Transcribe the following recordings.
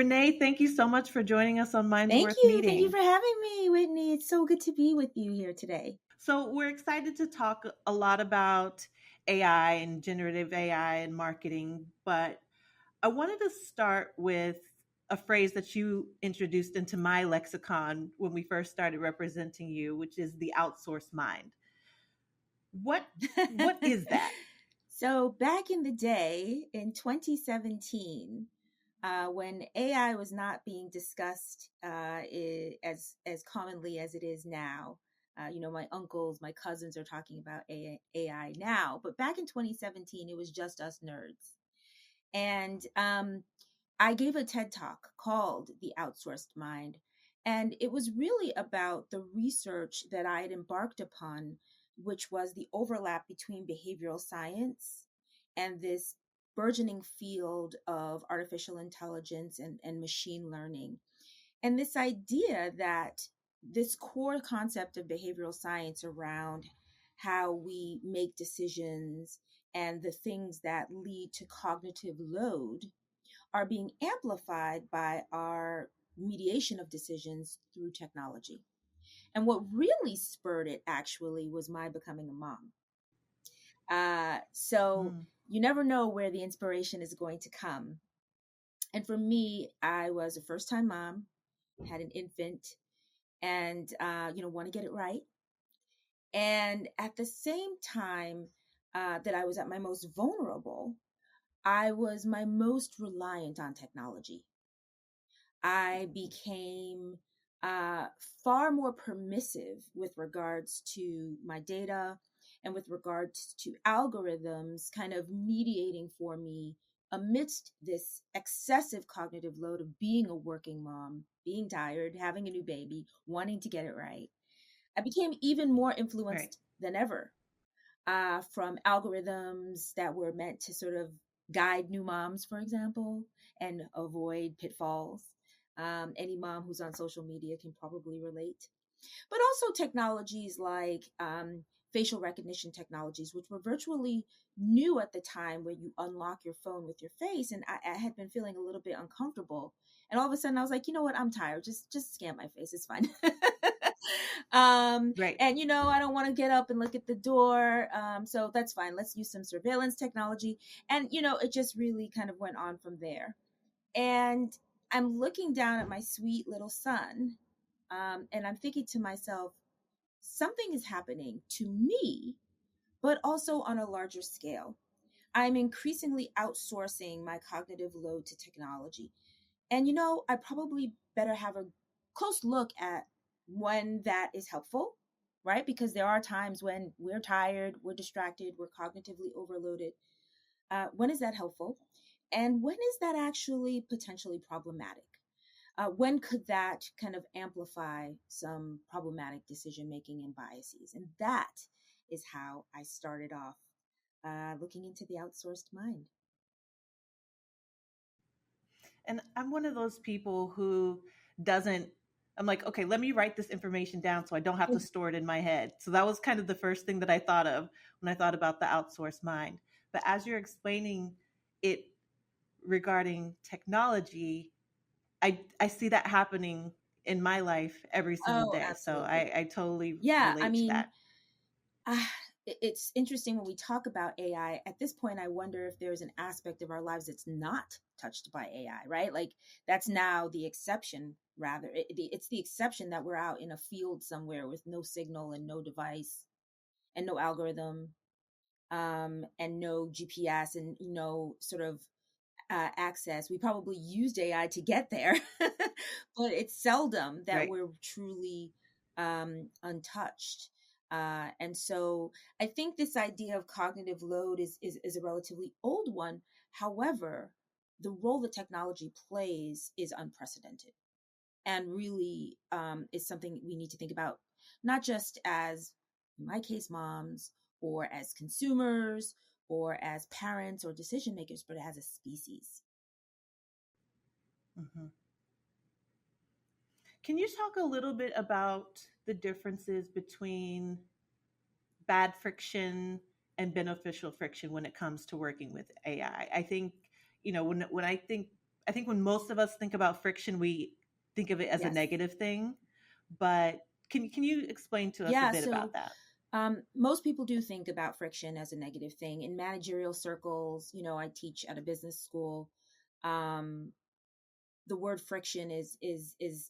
Renee, thank you so much for joining us on Minds Thank Worth you. Thank you Meeting. for having me, Whitney. It's so good to be with you here today. So, we're excited to talk a lot about AI and generative AI and marketing, but I wanted to start with a phrase that you introduced into my lexicon when we first started representing you, which is the outsourced mind. What what is that? So, back in the day in 2017, when AI was not being discussed as commonly as it is now. My uncles, my cousins are talking about AI now, but back in 2017, it was just us nerds. And I gave a TED talk called The Outsourced Mind. And it was really about the research that I had embarked upon, which was the overlap between behavioral science and this burgeoning field of artificial intelligence and machine learning. And this idea that this core concept of behavioral science around how we make decisions and the things that lead to cognitive load are being amplified by our mediation of decisions through technology. And what really spurred it actually was my becoming a mom. So Mm. you never know where the inspiration is going to come. And for me, I was a first time mom, had an infant, and want to get it right. And at the same time that I was at my most vulnerable, I was my most reliant on technology. I became uh, far more permissive with regards to my data and with regards to algorithms kind of mediating for me amidst this excessive cognitive load of being a working mom, being tired, having a new baby, wanting to get it right. I became even more Right. influenced than ever from algorithms that were meant to sort of guide new moms, for example, and avoid pitfalls. Any mom who's on social media can probably relate. But also technologies like facial recognition technologies, which were virtually new at the time, where you unlock your phone with your face. And I had been feeling a little bit uncomfortable. And all of a sudden I was like, you know what? I'm tired. Just scan my face. It's fine. Right. And I don't want to get up and look at the door. So that's fine. Let's use some surveillance technology. And it just really kind of went on from there. And I'm looking down at my sweet little son, and I'm thinking to myself, something is happening to me, but also on a larger scale. I'm increasingly outsourcing my cognitive load to technology. And I probably better have a close look at when that is helpful, right? Because there are times when we're tired, we're distracted, we're cognitively overloaded. When is that helpful? And when is that actually potentially problematic? When could that kind of amplify some problematic decision making and biases? And that is how I started off looking into the outsourced mind. And I'm one of those people who doesn't, I'm like, okay, let me write this information down so I don't have to store it in my head. So that was kind of the first thing that I thought of when I thought about the outsourced mind. But as you're explaining it regarding technology, I see that happening in my life every single Oh, day. So absolutely. I totally Yeah, I relate to mean, that. it's interesting when we talk about AI. At this point, I wonder if there's an aspect of our lives that's not touched by AI, right? Like that's now the exception, rather. It's the exception that we're out in a field somewhere with no signal and no device and no algorithm, and no GPS and no sort of access. We probably used AI to get there, but it's seldom that Right. we're truly untouched. And so I think this idea of cognitive load is a relatively old one. However, the role that technology plays is unprecedented and really is something we need to think about, not just as, in my case, moms, or as consumers, or as parents or decision makers, but as a species. Hmm. Can you talk a little bit about the differences between bad friction and beneficial friction when it comes to working with AI? I think, when I think I think when most of us think about friction, we think of it as a Yes. negative thing. But can you explain to us a Yeah. bit So about that? most people do think about friction as a negative thing. In managerial circles, I teach at a business school. Um, the word friction is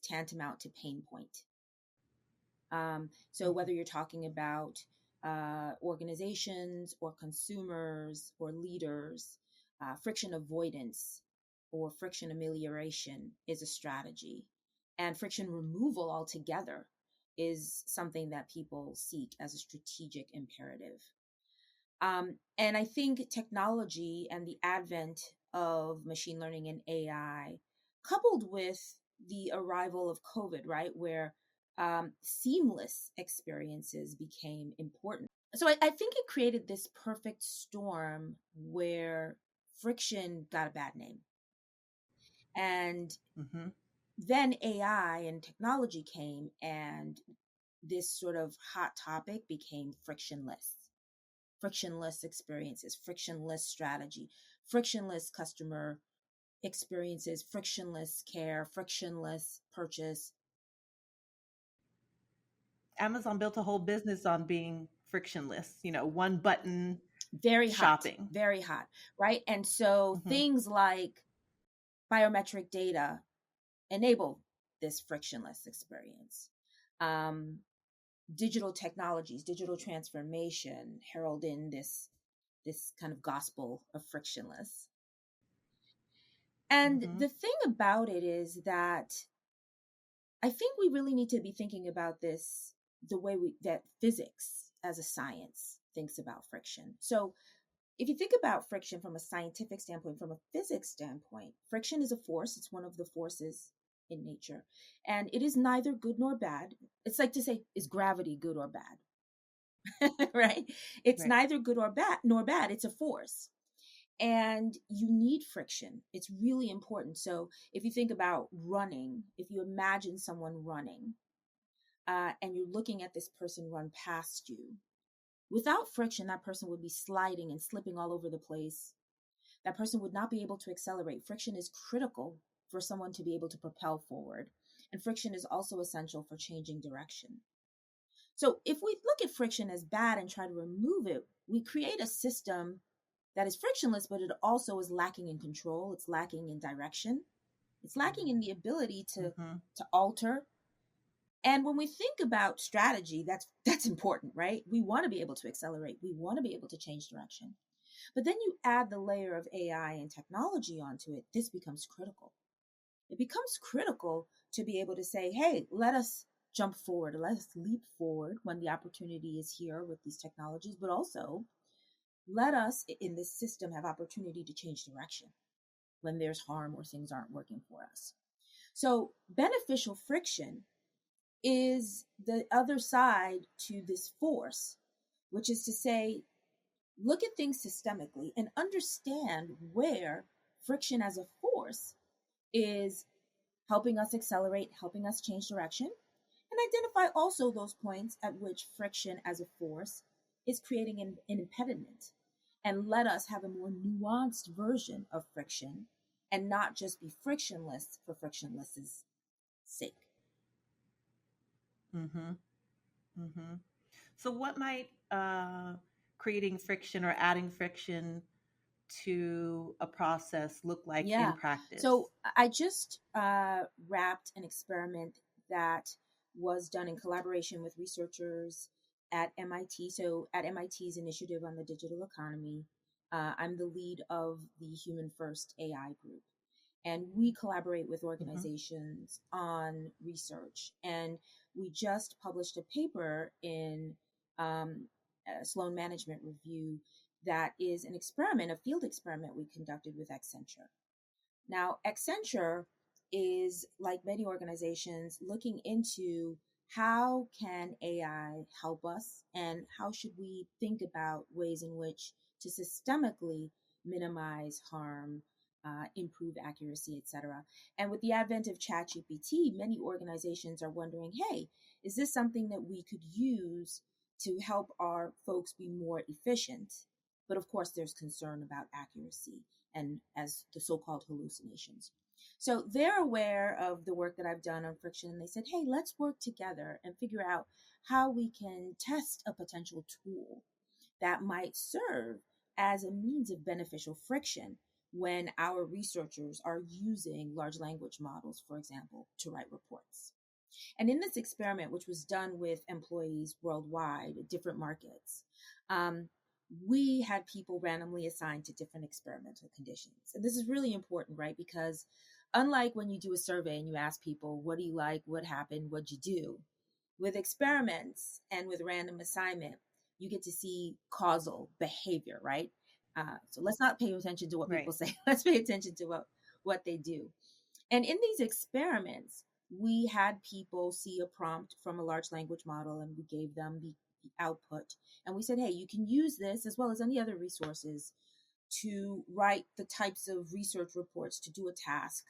tantamount to pain point. So Hmm. whether you're talking about organizations or consumers or leaders, friction avoidance or friction amelioration is a strategy, and friction removal altogether is something that people seek as a strategic imperative. And I think technology and the advent of machine learning and AI, coupled with the arrival of COVID, right, where seamless experiences became important. So I think it created this perfect storm where friction got a bad name. And Hmm. then AI and technology came, and this sort of hot topic became frictionless experiences, frictionless strategy, frictionless customer experiences, frictionless care, frictionless purchase. Amazon built a whole business on being frictionless, one button shopping. Very hot, right? And so Hmm. things like biometric data enable this frictionless experience. Um, Digital technologies, digital transformation herald in this kind of gospel of frictionless. And Hmm. the thing about it is that I think we really need to be thinking about this the way that physics as a science thinks about friction. So, if you think about friction from a scientific standpoint, from a physics standpoint, friction is a force. It's one of the forces in nature, and it is neither good nor bad. It's like to say, is gravity good or bad? Right? It's Right. neither good or bad nor bad. It's a force. And you need friction. It's really important. So if you think about running, if you imagine someone running, and you're looking at this person run past you, without friction, that person would be sliding and slipping all over the place. That person would not be able to accelerate. Friction is critical for someone to be able to propel forward. And friction is also essential for changing direction. So if we look at friction as bad and try to remove it, we create a system that is frictionless, but it also is lacking in control. It's lacking in direction. It's lacking in the ability Hmm. to alter. And when we think about strategy, that's important, right? We want to be able to accelerate. We want to be able to change direction. But then you add the layer of AI and technology onto it, this becomes critical. It becomes critical to be able to say, hey, let us jump forward, let us leap forward when the opportunity is here with these technologies, but also let us in this system have opportunity to change direction when there's harm or things aren't working for us. So beneficial friction is the other side to this force, which is to say, look at things systemically and understand where friction as a force is helping us accelerate, helping us change direction, and identify also those points at which friction as a force is creating an impediment. And let us have a more nuanced version of friction and not just be frictionless for frictionless's sake. Hmm. Hmm. So, what might creating friction or adding friction to a process look like in Yeah. practice? So I just wrapped an experiment that was done in collaboration with researchers at MIT. So at MIT's Initiative on the Digital Economy, I'm the lead of the Human First AI group. And we collaborate with Hmm. organizations on research. And we just published a paper in Sloan Management Review that is an experiment, a field experiment we conducted with Accenture. Now, Accenture is, like many organizations, looking into how can AI help us and how should we think about ways in which to systemically minimize harm, improve accuracy, etc. And with the advent of ChatGPT, many organizations are wondering, hey, is this something that we could use to help our folks be more efficient? But of course, there's concern about accuracy and as the so-called hallucinations. So they're aware of the work that I've done on friction, and they said, hey, let's work together and figure out how we can test a potential tool that might serve as a means of beneficial friction when our researchers are using large language models, for example, to write reports. And in this experiment, which was done with employees worldwide at different markets, um, we had people randomly assigned to different experimental conditions. And this is really important, right? Because unlike when you do a survey and you ask people, what do you like? What happened? What'd you do? With experiments and with random assignment, you get to see causal behavior, right? So let's not pay attention to what Right. people say. Let's pay attention to what they do. And in these experiments, we had people see a prompt from a large language model and we gave them the output. And we said, hey, you can use this as well as any other resources to write the types of research reports to do a task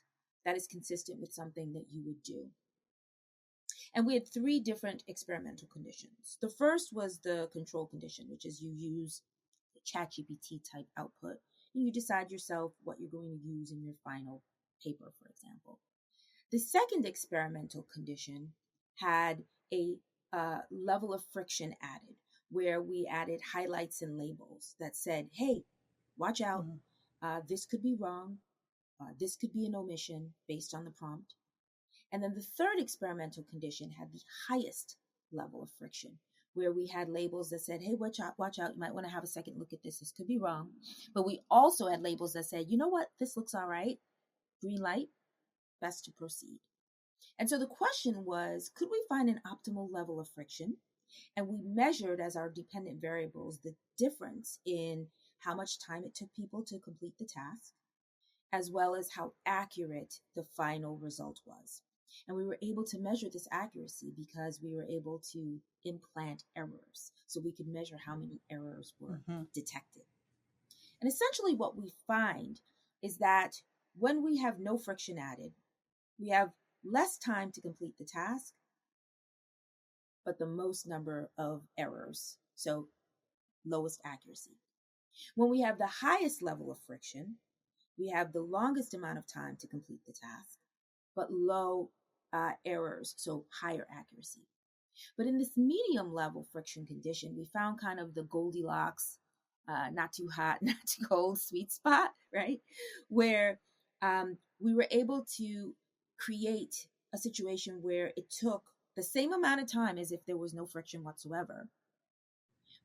that is consistent with something that you would do. And we had three different experimental conditions. The first was the control condition, which is you use the ChatGPT type output and you decide yourself what you're going to use in your final paper, for example. The second experimental condition had a level of friction added, where we added highlights and labels that said, hey, watch out, Mm-hmm. this could be wrong, this could be an omission based on the prompt. And then the third experimental condition had the highest level of friction, where we had labels that said, hey, watch out, you might want to have a second look at this could be wrong. But we also had labels that said, you know what, this looks all right, green light, best to proceed. And so the question was, could we find an optimal level of friction? And we measured as our dependent variables the difference in how much time it took people to complete the task, as well as how accurate the final result was. And we were able to measure this accuracy because we were able to implant errors. So we could measure how many errors were Mm-hmm. detected. And essentially, what we find is that when we have no friction added, we have less time to complete the task, but the most number of errors. So lowest accuracy. When we have the highest level of friction, we have the longest amount of time to complete the task, but low errors, so higher accuracy. But in this medium level friction condition, we found kind of the Goldilocks, not too hot, not too cold, sweet spot, right? Where we were able to create a situation where it took the same amount of time as if there was no friction whatsoever,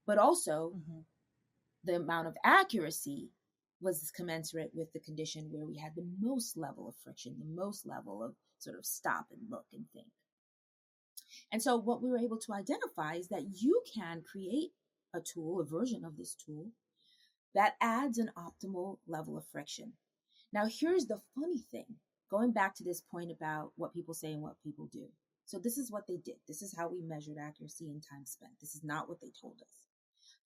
but also Mm-hmm. the amount of accuracy was commensurate with the condition where we had the most level of friction, the most level of sort of stop and look and think. And so what we were able to identify is that you can create a tool, a version of this tool that adds an optimal level of friction. Now, here's the funny thing, going back to this point about what people say and what people do. So this is what they did. This is how we measured accuracy and time spent. This is not what they told us.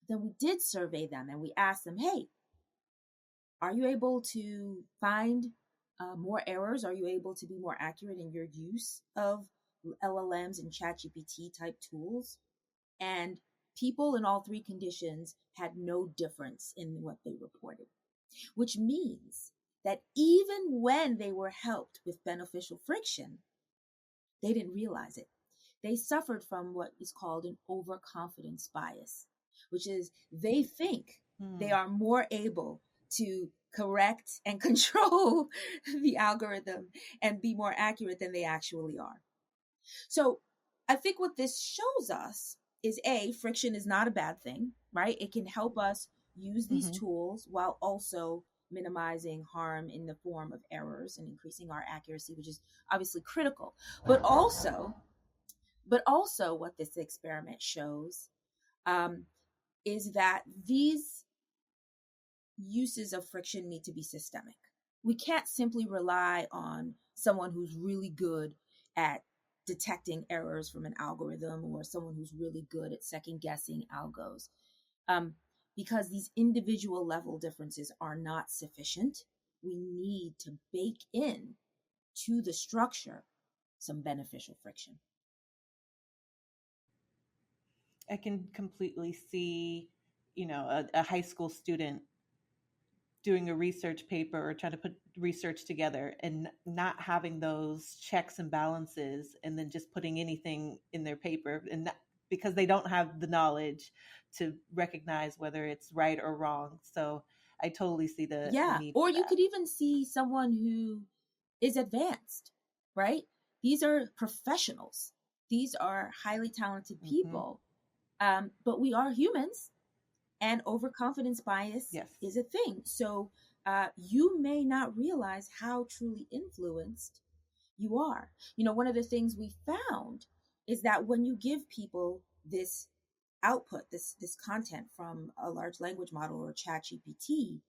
Then we did survey them and we asked them, hey, are you able to find more errors? Are you able to be more accurate in your use of LLMs and ChatGPT type tools? And people in all three conditions had no difference in what they reported, which means that even when they were helped with beneficial friction, they didn't realize it. They suffered from what is called an overconfidence bias, which is they think they Mm. are more able to correct and control the algorithm and be more accurate than they actually are. So I think what this shows us is A, friction is not a bad thing, right? It can help us use these Mm-hmm. tools while also minimizing harm in the form of errors and increasing our accuracy, which is obviously critical. But also, what this experiment shows um, is that these uses of friction need to be systemic. We can't simply rely on someone who's really good at detecting errors from an algorithm or someone who's really good at second guessing algos, because these individual level differences are not sufficient. We need to bake in to the structure some beneficial friction. I can completely see, a high school student doing a research paper or trying to put research together and not having those checks and balances and then just putting anything in their paper and not, because they don't have the knowledge to recognize whether it's right or wrong. So I totally see the Yeah. need Or for you that. could even see someone who is advanced, right? These are professionals, these are highly talented Hmm. people. But we are humans, and overconfidence bias Yes. is a thing. So you may not realize how truly influenced you are. One of the things we found is that when you give people this output, this content from a large language model or chat GPT,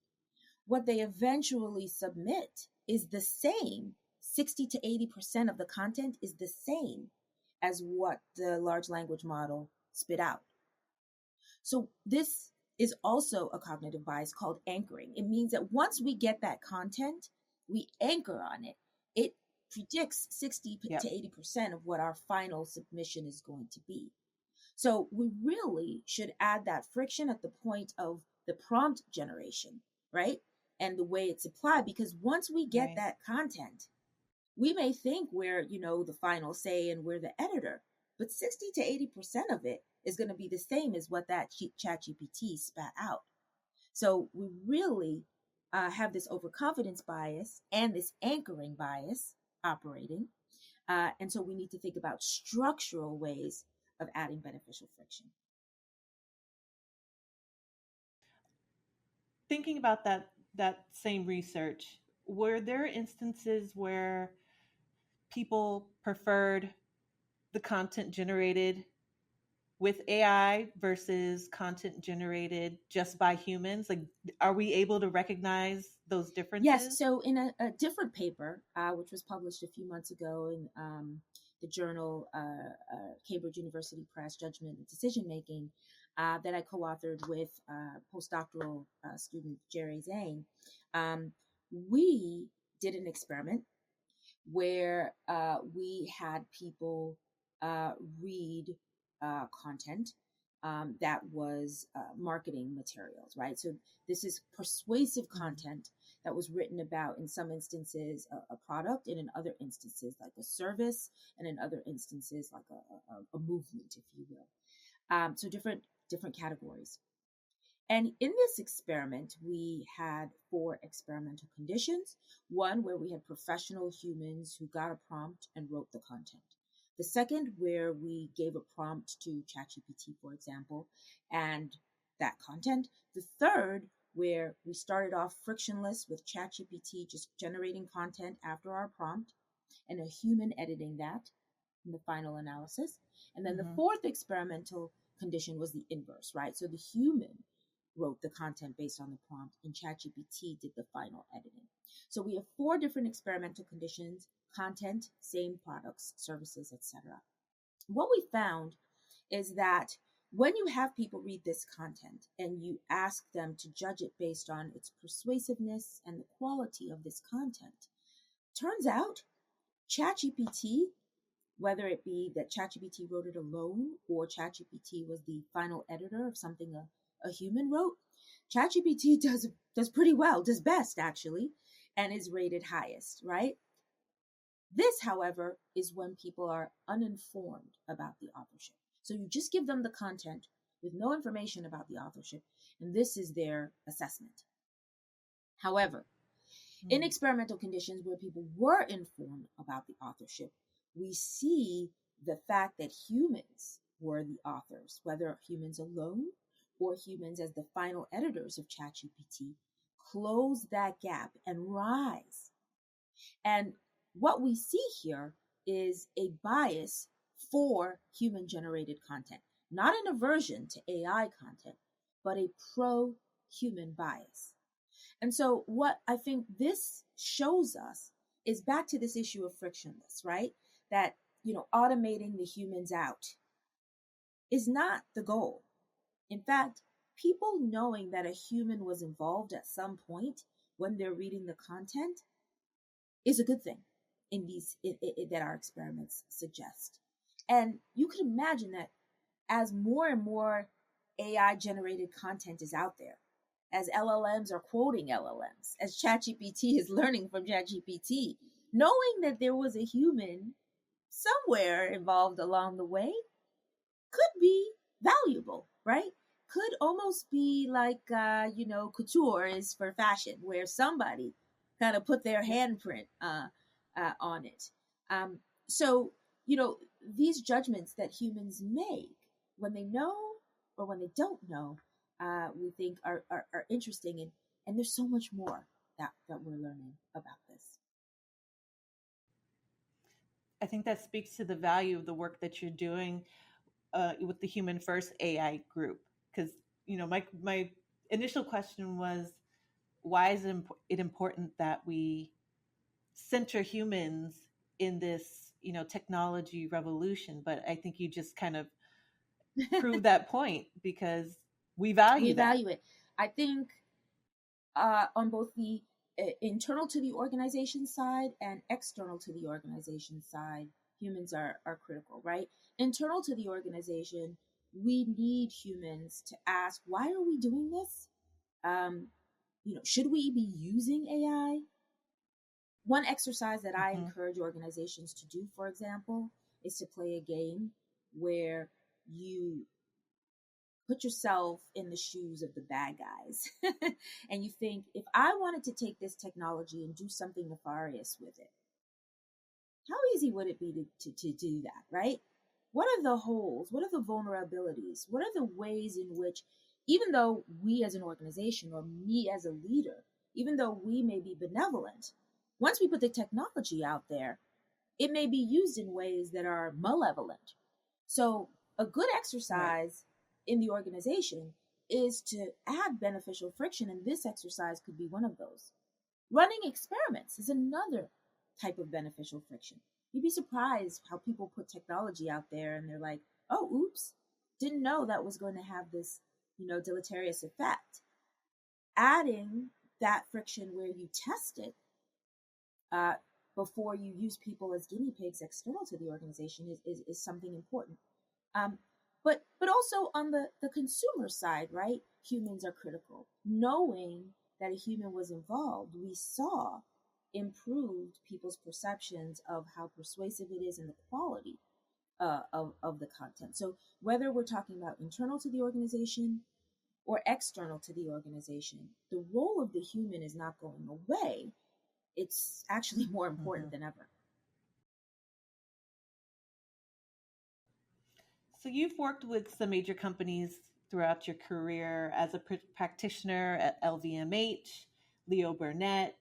what they eventually submit is the same. 60 to 80% of the content is the same as what the large language model spit out. So this is also a cognitive bias called anchoring. It means that once we get that content, we anchor on it. It predicts 60 to Yep. 80% of what our final submission is going to be. So we really should add that friction at the point of the prompt generation, right? And the way it's applied, because once we get Right. that content, we may think we're, the final say and we're the editor, but 60 to 80% of it is going to be the same as what that chat GPT spat out. So we really have this overconfidence bias and this anchoring bias operating. And so we need to think about structural ways of adding beneficial friction. Thinking about that same research, were there instances where people preferred the content generated with AI versus content generated just by humans? Like, are we able to recognize those Yes. differences? So, in a different paper, which was published a few months ago in the journal Cambridge University Press Judgment and Decision Making, that I co authored with postdoctoral student Jerry Zane, we did an experiment where we had people read content that was marketing materials, right? So this is persuasive Mm-hmm. content that was written about, in some instances, a product, and in other instances, like a service, and in other instances, like a movement, if you will. So different categories. And in this experiment, we had 4 experimental conditions. One where we had professional humans who got a prompt and wrote the content. The second, where we gave a prompt to ChatGPT, for example, and that content. The third, where we started off frictionless with ChatGPT just generating content after our prompt and a human editing that in the final analysis. And then the Mm-hmm. fourth experimental condition was the inverse, right? So the human wrote the content based on the prompt and ChatGPT did the final editing. So we have 4 different experimental conditions: content, same products, services, etc. What we found is that when you have people read this content and you ask them to judge it based on its persuasiveness and the quality of this content, turns out ChatGPT, whether it be that ChatGPT wrote it alone or ChatGPT was the final editor of something a human wrote, ChatGPT does pretty well, does best actually, and is rated highest, right? This, however, is when people are uninformed about the authorship. So you just give them the content with no information about the authorship, and this is their assessment. However, in Mm. experimental conditions where people were informed about the authorship, we see the fact that humans were the authors, whether humans alone or humans as the final editors of ChatGPT, close that gap and rise. And what we see here is a bias for human generated content, not an aversion to AI content, but a pro human bias. And so, what I think this shows us is back to this issue of frictionless, right? That, automating the humans out is not the goal. In fact, people knowing that a human was involved at some point when they're reading the content is a good thing in that our experiments suggest. And you can imagine that as more and more AI generated content is out there, as LLMs are quoting LLMs, as ChatGPT is learning from ChatGPT, knowing that there was a human somewhere involved along the way could be valuable, right? Could almost be like, couture is for fashion, where somebody kind of put their handprint on it. Um, so, these judgments that humans make when they know or when they don't know, we think are interesting. And there's so much more that we're learning about this. I think that speaks to the value of the work that you're doing with the Human First AI group. Because my initial question was, why is it important that we center humans in this technology revolution? But I think you just kind of prove that point, because we We value that. value it. I think on both the internal to the organization side and external to the organization side, humans are critical, right? Internal to the organization, we need humans to ask, why are we doing this? Um, should we be using AI? One exercise that I Mm-hmm. encourage organizations to do, for example, is to play a game where you put yourself in the shoes of the bad guys and you think, if I wanted to take this technology and do something nefarious with it, how easy would it be to do that, right? What are the holes? What are the vulnerabilities? What are the ways in which, even though we as an organization or me as a leader, even though we may be benevolent, once we put the technology out there, it may be used in ways that are malevolent. So, a good Right. exercise in the organization is to add beneficial friction, and this exercise could be one of those. Running experiments is another type of beneficial friction. You'd be surprised how people put technology out there and they're like, oh, oops, didn't know that was going to have this, deleterious effect. Adding that friction where you test it uh, before you use people as guinea pigs external to the organization is something important. Um, but also on the consumer side, right? Humans are critical. Knowing that a human was involved, we saw improved people's perceptions of how persuasive it is and the quality of the content. So whether we're talking about internal to the organization or external to the organization, the role of the human is not going away. It's actually more Mm-hmm. important than ever. So you've worked with some major companies throughout your career as a practitioner at LVMH, Leo Burnett,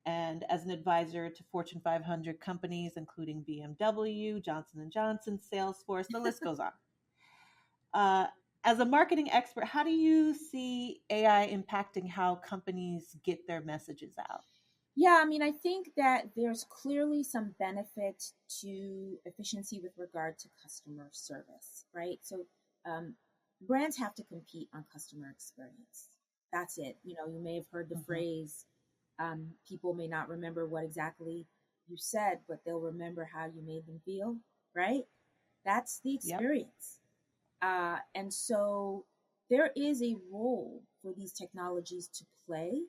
and as an advisor to Fortune 500 companies, including BMW, Johnson & Johnson, Salesforce, the list goes on. Uh, as a marketing expert, how do you see AI impacting how companies get their messages out? Yeah, I mean, I think that there's clearly some benefit to efficiency with regard to customer service, right? So, um, brands have to compete on customer experience. That's it. You may have heard the Mm-hmm. phrase, people may not remember what exactly you said, but they'll remember how you made them feel, right? That's the Yep. experience. And so there is a role for these technologies to play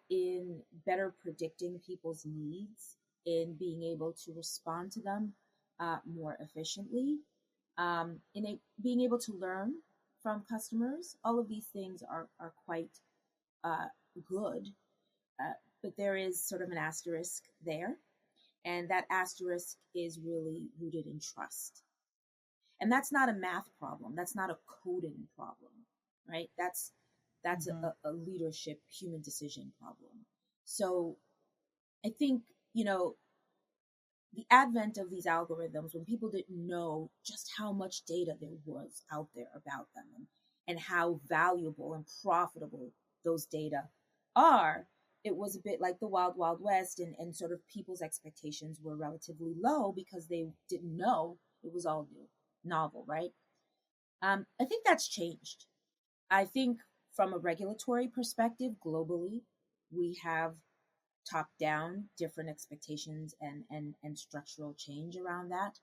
in better predicting people's needs, in being able to respond to them more efficiently, being able to learn from customers. All of these things are quite uh, good, uh, but there is sort of an asterisk there. And that asterisk is really rooted in trust. And that's not a math problem. That's not a coding problem, right? That's Mm-hmm. a leadership human decision problem. So I think, the advent of these algorithms, when people didn't know just how much data there was out there about them, and how valuable and profitable those data are, it was a bit like the wild, wild west, and sort of people's expectations were relatively low because they didn't know it was all new, novel, right? I think that's changed. I think from a regulatory perspective, globally, we have top down different expectations and structural change around that.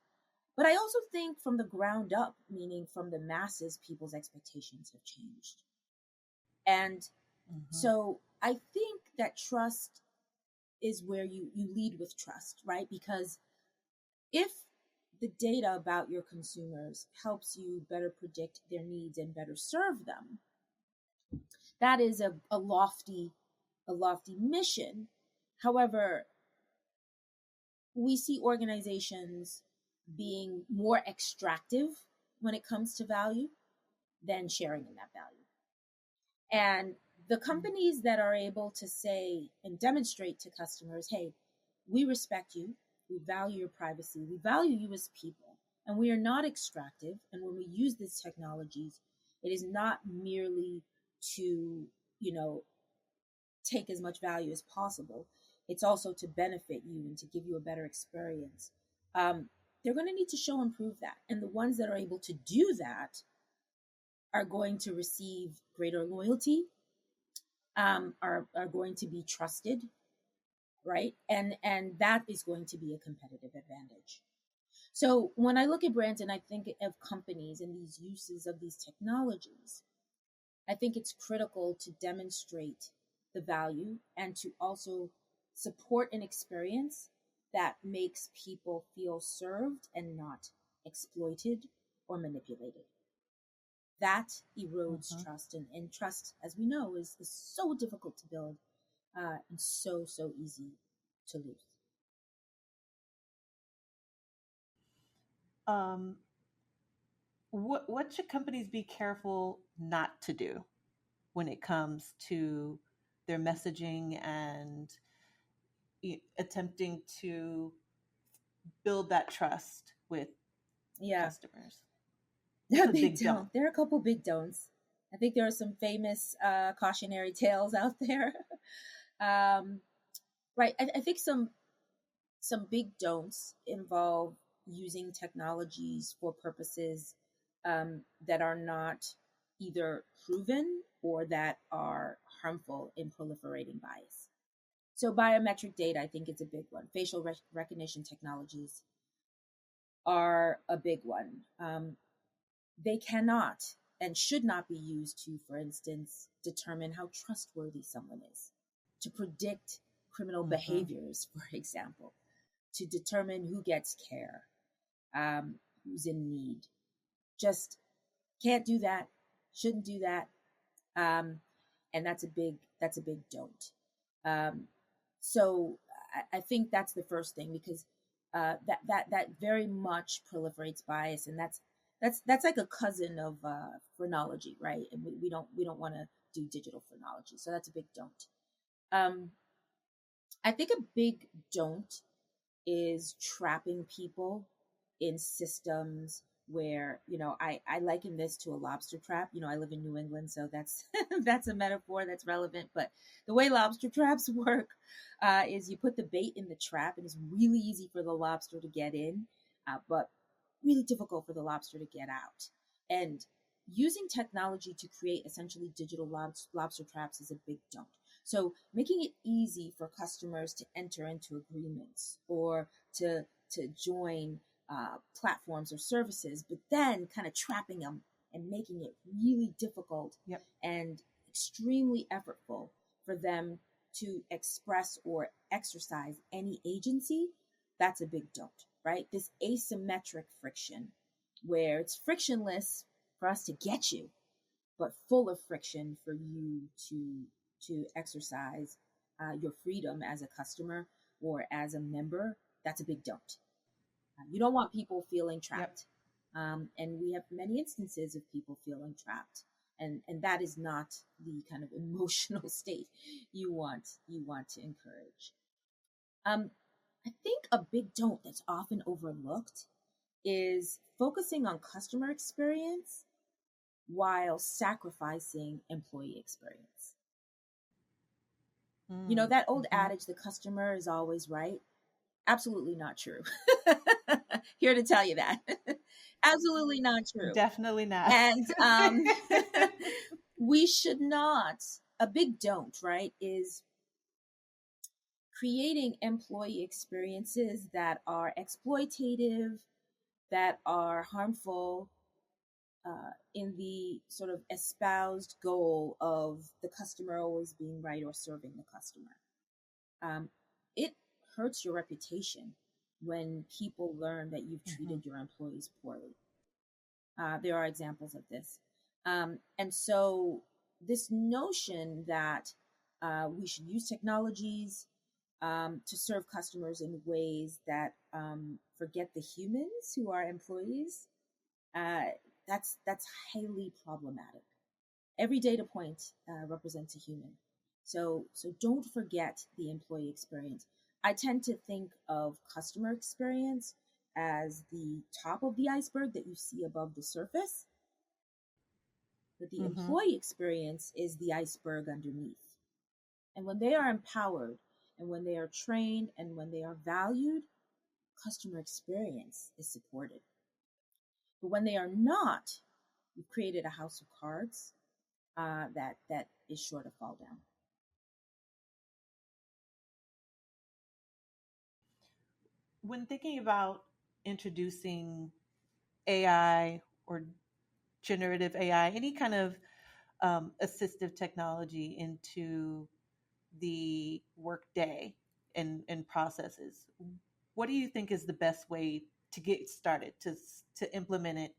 But I also think from the ground up, meaning from the masses, people's expectations have changed. And Mm-hmm. So I think that trust is where you lead with trust, right? Because if the data about your consumers helps you better predict their needs and better serve them, that is a lofty mission. However, we see organizations being more extractive when it comes to value than sharing in that value. And the companies that are able to say and demonstrate to customers, hey, we respect you, we value your privacy, we value you as people, and we are not extractive. And when we use these technologies, it is not merely to, you know, take as much value as possible. It's also to benefit you and to give you a better experience. They're going to need to show and prove that. And the ones that are able to do that are going to receive greater loyalty, are going to be trusted, right? And that is going to be a competitive advantage. So when I look at brands and I think of companies and these uses of these technologies, I think it's critical to demonstrate the value and to also support an experience that makes people feel served and not exploited or manipulated. That erodes Mm-hmm. trust, and trust, as we know, is so difficult to build, and so easy to lose. Um, what should companies be careful not to do when it comes to their messaging and attempting to build that trust with Yeah, customers? What's yeah, a big big don't? don't. There are a couple big don'ts. I think there are some famous cautionary tales out there. um, right. I think some big don'ts involve using technologies for purposes that are not either proven or that are harmful in proliferating bias. So biometric data, I think, is a big one. Facial recognition technologies are a big one. They cannot and should not be used to, for instance, determine how trustworthy someone is, to predict criminal Mm-hmm. behaviors, for example, to determine who gets care, who's in need. Just can't do that, shouldn't do that, and that's a big don't. Um, so I think that's the first thing, because that very much proliferates bias, and that's like a cousin of phrenology, right? And we don't want to do digital phrenology, so that's a big don't. Um, I think a big don't is trapping people in systems where, I liken this to a lobster trap. I live in New England, so that's that's a metaphor that's relevant. But the way lobster traps work is you put the bait in the trap, and it's really easy for the lobster to get in, but really difficult for the lobster to get out. And using technology to create essentially digital lobster traps is a big don't. So making it easy for customers to enter into agreements or to join platforms or services, but then kind of trapping them and making it really difficult Yep. and extremely effortful for them to express or exercise any agency, that's a big don't, right? This asymmetric friction where it's frictionless for us to get you, but full of friction for you to exercise your freedom as a customer or as a member, that's a big don't. You don't want people feeling Yep. trapped. And we have many instances of people feeling trapped. And that is not the kind of emotional state you want to encourage. Um, I think a big don't that's often overlooked is focusing on customer experience while sacrificing employee experience. That old Mm-hmm. adage, the customer is always right. Absolutely not true. Here to tell you that. Absolutely not true. Definitely not. And we should not, a big don't, right, is creating employee experiences that are exploitative, that are harmful, in the sort of espoused goal of the customer always being right or serving the customer. It hurts your reputation when people learn that you've Mm-hmm. treated your employees poorly. There are examples of this. And so, this notion that we should use technologies to serve customers in ways that forget the humans who are employees, uh, that's highly problematic. Every data point represents a human. So don't forget the employee experience. I tend to think of customer experience as the top of the iceberg that you see above the surface, but the Mm-hmm. employee experience is the iceberg underneath. And when they are empowered, and when they are trained, and when they are valued, customer experience is supported. But when they are not, you've created a house of cards that is sure to fall down. When thinking about introducing AI or generative AI, any kind of assistive technology into the workday and processes, what do you think is the best way to get started to implement it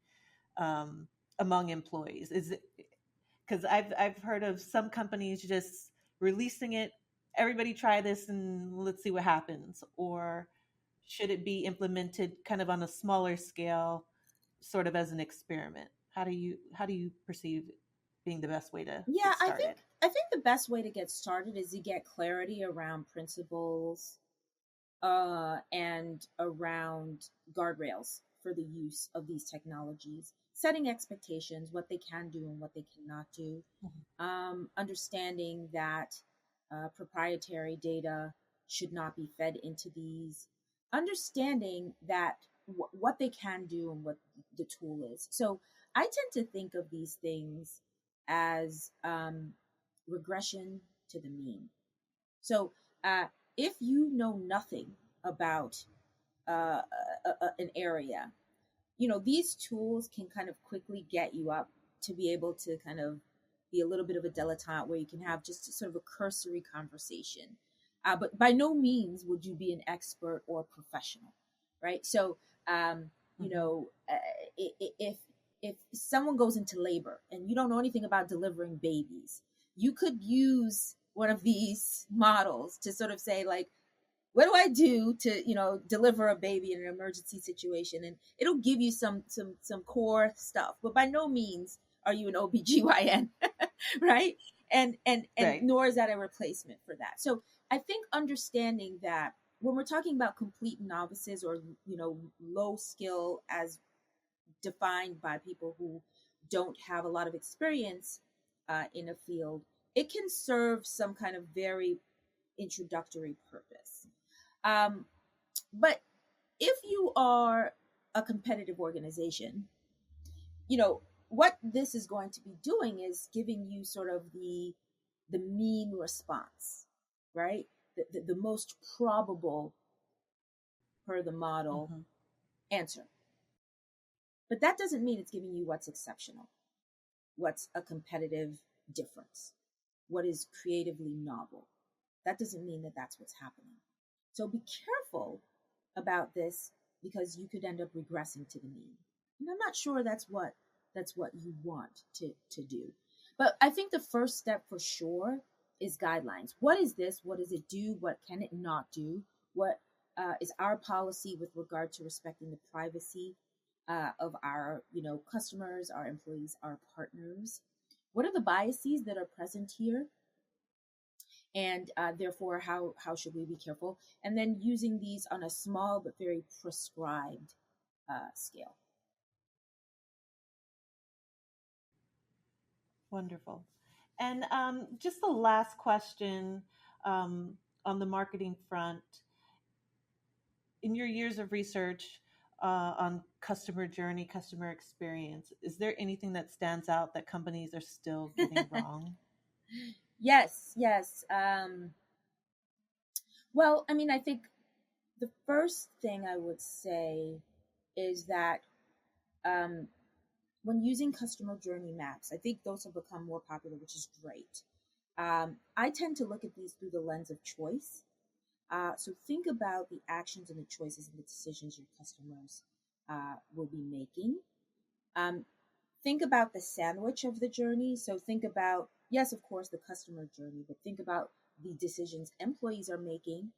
um, among employees? Is it because I've heard of some companies just releasing it, everybody try this and let's see what happens, or should it be implemented kind of on a smaller scale, sort of as an experiment? How do you perceive being the best way to Yeah, get started? I think the best way to get started is to get clarity around principles and around guardrails for the use of these technologies, setting expectations, what they can do and what they cannot do, Mhm. understanding that proprietary data should not be fed into these, understanding that what they can do and what the tool is. So I tend to think of these things as regression to the mean. So uh, if you know nothing about an area, these tools can kind of quickly get you up to be able to kind of be a little bit of a dilettante where you can have just sort of a cursory conversation. But by no means would you be an expert or professional, right? So, um, you Mhm. know, uh, if someone goes into labor and you don't know anything about delivering babies, you could use one of these models to sort of say, like, what do I do to, deliver a baby in an emergency situation? And it'll give you some core stuff, but by no means are you an OBGYN, right? And Right. nor is that a replacement for that. So I think understanding that when we're talking about complete novices or low skill as defined by people who don't have a lot of experience in a field, it can serve some kind of very introductory purpose. Um, but if you are a competitive organization, what this is going to be doing is giving you sort of the mean response, right? The most probable per the model Hmm. answer. But that doesn't mean it's giving you what's exceptional, what's a competitive difference, what is creatively novel. That doesn't mean that that's what's happening. So be careful about this because you could end up regressing to the mean. And I'm not sure that's what you want to do. But I think the first step for sure is guidelines. What is this? What does it do? What can it not do? What is our policy with regard to respecting the privacy of our customers, our employees, our partners? What are the biases that are present here? And therefore, how should we be careful? And then using these on a small but very prescribed scale. Wonderful. And just the last question um, on the marketing front. In your years of research on customer journey, customer experience, is there anything that stands out that companies are still getting wrong? Yes, yes. Well, I mean, I think the first thing I would say is that um, when using customer journey maps, I think those have become more popular, which is great. I tend to look at these through the lens of choice. So think about the actions and the choices and the decisions your customers will be making. Um, think about the sandwich of the journey. So think about, yes, of course, the customer journey, but think about the decisions employees are making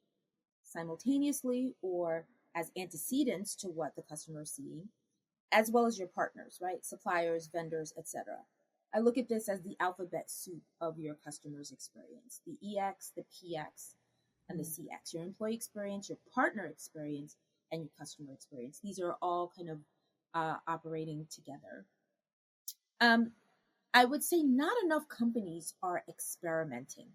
simultaneously or as antecedents to what the customer is seeing, as well as your partners, right? Suppliers, vendors, etc. I look at this as the alphabet soup of your customer's experience, the EX, the PX, and the CX, your employee experience, your partner experience, and your customer experience. These are all kind of operating together. I would say not enough companies are experimenting.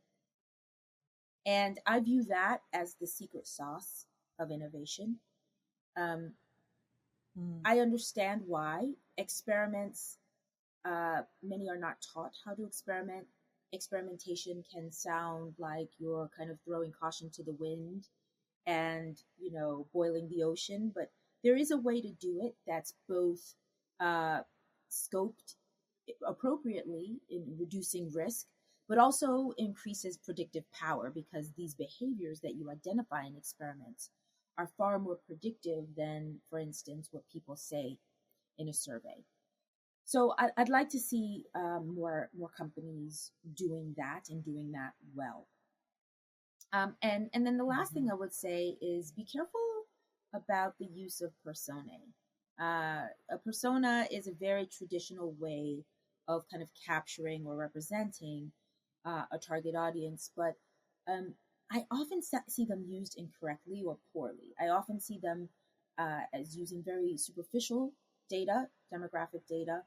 And I view that as the secret sauce of innovation. Um, I understand why experiments, many are not taught how to experiment. Experimentation can sound like you're kind of throwing caution to the wind and, boiling the ocean, but there is a way to do it that's both uh, scoped appropriately in reducing risk, but also increases predictive power because these behaviors that you identify in experiments are far more predictive than, for instance, what people say in a survey. So I'd like to see more companies doing that and doing that well. And then the last thing I would say is be careful about the use of personae. A persona is a very traditional way of kind of capturing or representing a target audience, but I often see them used incorrectly or poorly. I often see them as using very superficial data, demographic data,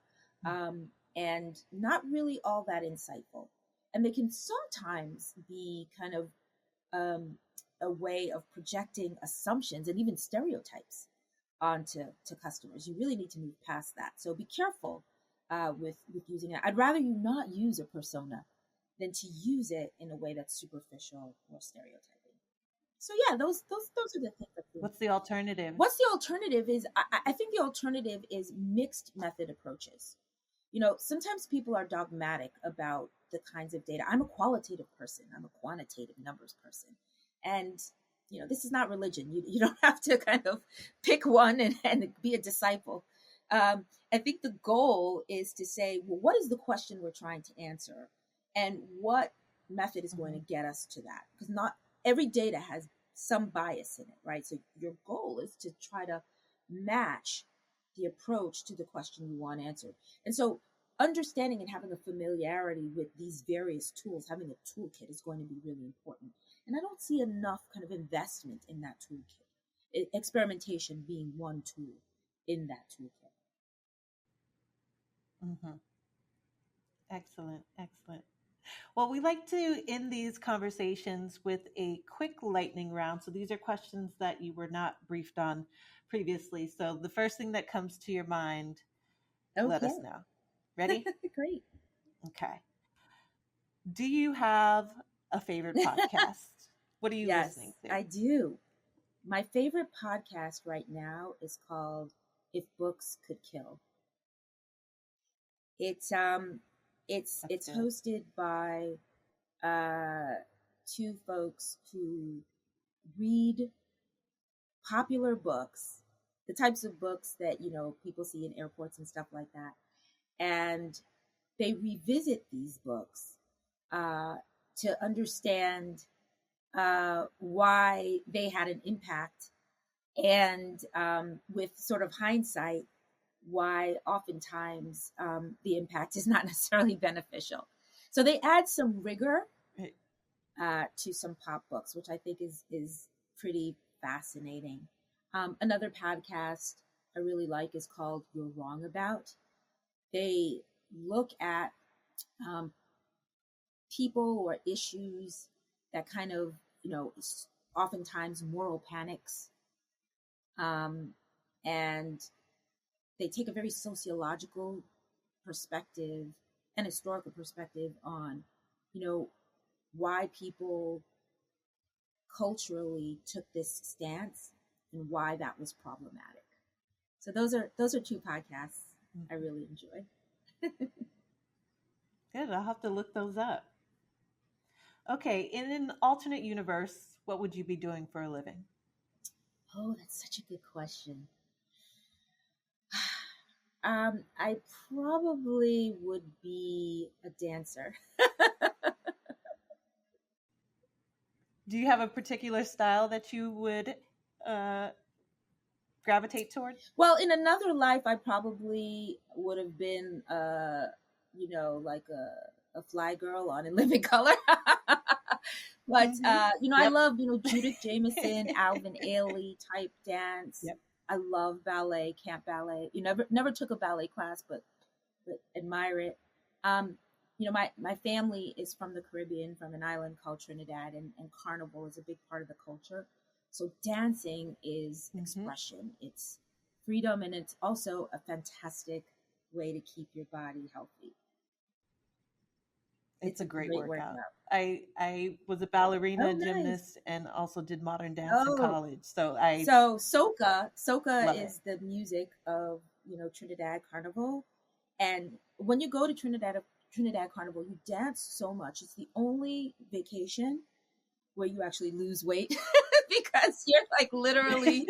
and not really all that insightful. And they can sometimes be kind of a way of projecting assumptions and even stereotypes onto customers. You really need to move past that. So be careful with using it. I'd rather you not use a persona than to use it in a way that's superficial or stereotyping. So yeah, those are the things that. What's the alternative? What's the alternative is I think the alternative is mixed method approaches. Sometimes people are dogmatic about the kinds of data. I'm a qualitative person. I'm a quantitative numbers person. And, this is not religion. You don't have to kind of pick one and be a disciple. I think the goal is to say, well, what is the question we're trying to answer? And what method is going to get us to that? Because not every data has some bias in it, right? So your goal is to try to match the approach to the question you want answered. And so understanding and having a familiarity with these various tools, having a toolkit is going to be really important. And I don't see enough kind of investment in that toolkit, experimentation being one tool in that toolkit. Excellent, excellent. Well, we like to end these conversations with a quick lightning round. So these are questions that you were not briefed on previously. So the first thing that comes to your mind, let Okay. us know. Ready? Great. Okay. Do you have a favorite podcast? What are you Yes, listening to? I do. My favorite podcast right now is called If Books Could Kill. It's That's good. hosted by two folks who read popular books, the types of books that people see in airports and stuff like that, and they revisit these books uh, to understand why they had an impact, and with sort of hindsight, why oftentimes the impact is not necessarily beneficial. So they add some rigor Right. to some pop books, which I think is pretty fascinating. Another podcast I really like is called You're Wrong About. They look at um, people or issues that kind of, oftentimes moral panics. And they take a very sociological perspective and historical perspective on, why people culturally took this stance and why that was problematic. So those are two podcasts I Mhm. really enjoy. Good. I'll have to look those up. Okay. In an alternate universe, what would you be doing for a living? Oh, that's such a good question. I probably would be a dancer. Do you have a particular style that you would uh, gravitate toward? Well, in another life, I probably would have been, like a fly girl on In Living Color. But Hmm. I Yep. love Judith Jameson, Alvin Ailey type dance. Yep. I love ballet, camp ballet. You never took a ballet class, but admire it. Um, my family is from the Caribbean, from an island called Trinidad, and carnival is a big part of the culture. So dancing is Hmm. expression. It's freedom, and it's also a fantastic way to keep your body healthy. It's It's a a great great workout. workout. I was a ballerina, Oh, nice. gymnast, and also did modern dance in Oh, college. So I so soca love it. is the music of Trinidad Carnival, and when you go to Trinidad Carnival, you dance so much. It's the only vacation where you actually lose weight because you're like literally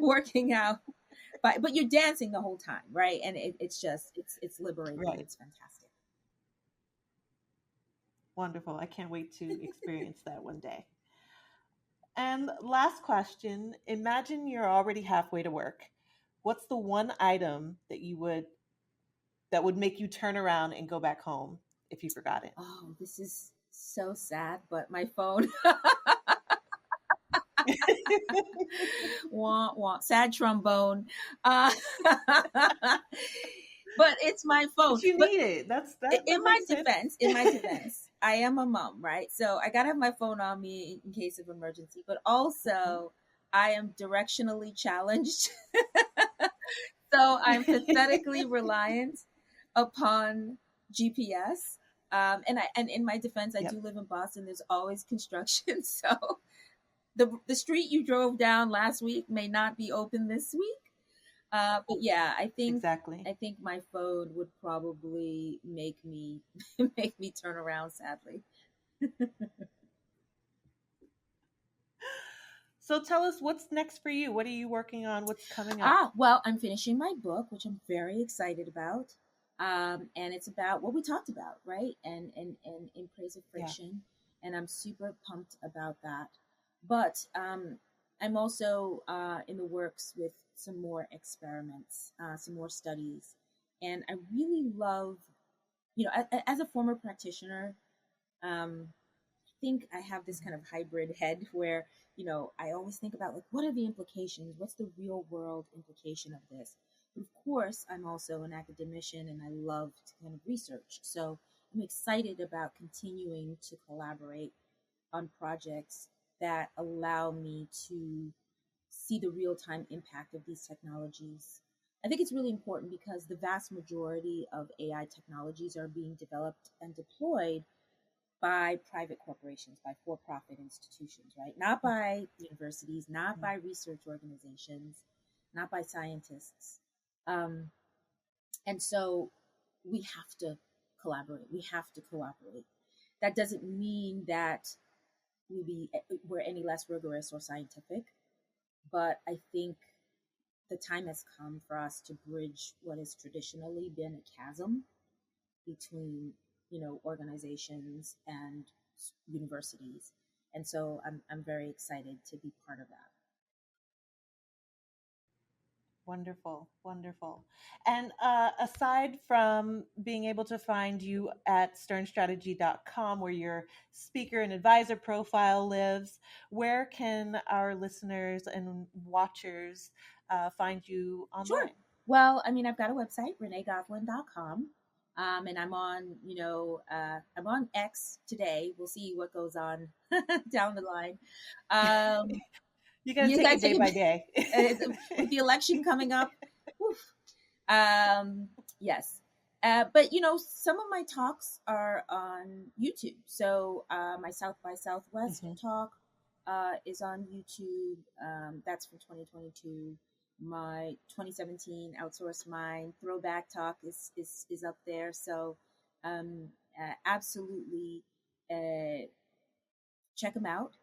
working out, but you're dancing the whole time, right? And it's just it's liberating. Right. It's fantastic. Wonderful. I can't wait to experience that one day. And last question, imagine you're already halfway to work. What's the one item that would make you turn around and go back home if you forgot Oh, this is so sad, but my phone. it? Wah, wah, sad trombone. Uh, but it's my phone. But you But need it. That in my makes sense. defense, in my defense, I am a mom, right? So I gotta have my phone on me in case of emergency. But also, I am directionally challenged, so I'm pathetically reliant upon GPS. And in my defense, I Yep. do live in Boston. There's always construction, so the street you drove down last week may not be open this week. But yeah, Exactly. I think my phone would probably make me make me turn around. Sadly. So tell us what's next for you. What are you working on? What's coming up? Well, I'm finishing my book, which I'm very excited about. And it's about what we talked about, right? And in praise of Yeah. friction, and I'm super pumped about that. But I'm also in the works with some more experiments, some more studies, and I really love, as a former practitioner, I think I have this kind of hybrid head where, I always think about like, what are the implications? What's the real world implication of this? But of course, I'm also an academician and I love to kind of research. So I'm excited about continuing to collaborate on projects that allow me to see the real time impact of these technologies. I think it's really important because the vast majority of AI technologies are being developed and deployed by private corporations, by for profit institutions, right? Not by universities, not Mhm. by research organizations, not by scientists. Um, and so we have to collaborate, we have to cooperate. That doesn't mean that we're any less rigorous or scientific, but I think the time has come for us to bridge what has traditionally been a chasm between organizations and universities, and so I'm very excited to be part of that. Wonderful, wonderful. And aside from being able to find you at sternstrategy.com, where your speaker and advisor profile lives, where can our listeners and watchers find you Sure. online? Well, I mean, I've got a website, reneegoslin.com. And I'm on X today. We'll see what goes on down the line. Um, You got to you take gotta it day take by it day. with the election coming up. Oof. Yes. But some of my talks are on YouTube. So my South by Southwest Hmm. talk is on YouTube. That's from 2022. my 2017 Outsource Mind Throwback Talk is up there. So absolutely check them out.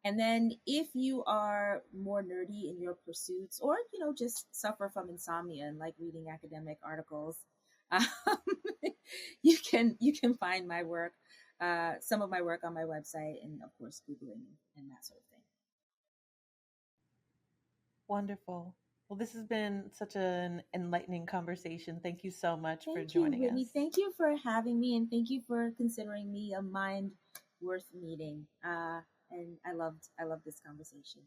And then if you are more nerdy in your pursuits, or just suffer from insomnia and like reading academic articles, um, you can find my work, some of my work on my website, and of course Googling and that sort of thing. Wonderful. Well, this has been such an enlightening conversation. Thank you so much for Thank you, joining Whitney. us. Thank you for having me, and thank you for considering me a mind worth meeting. And I loved this conversation.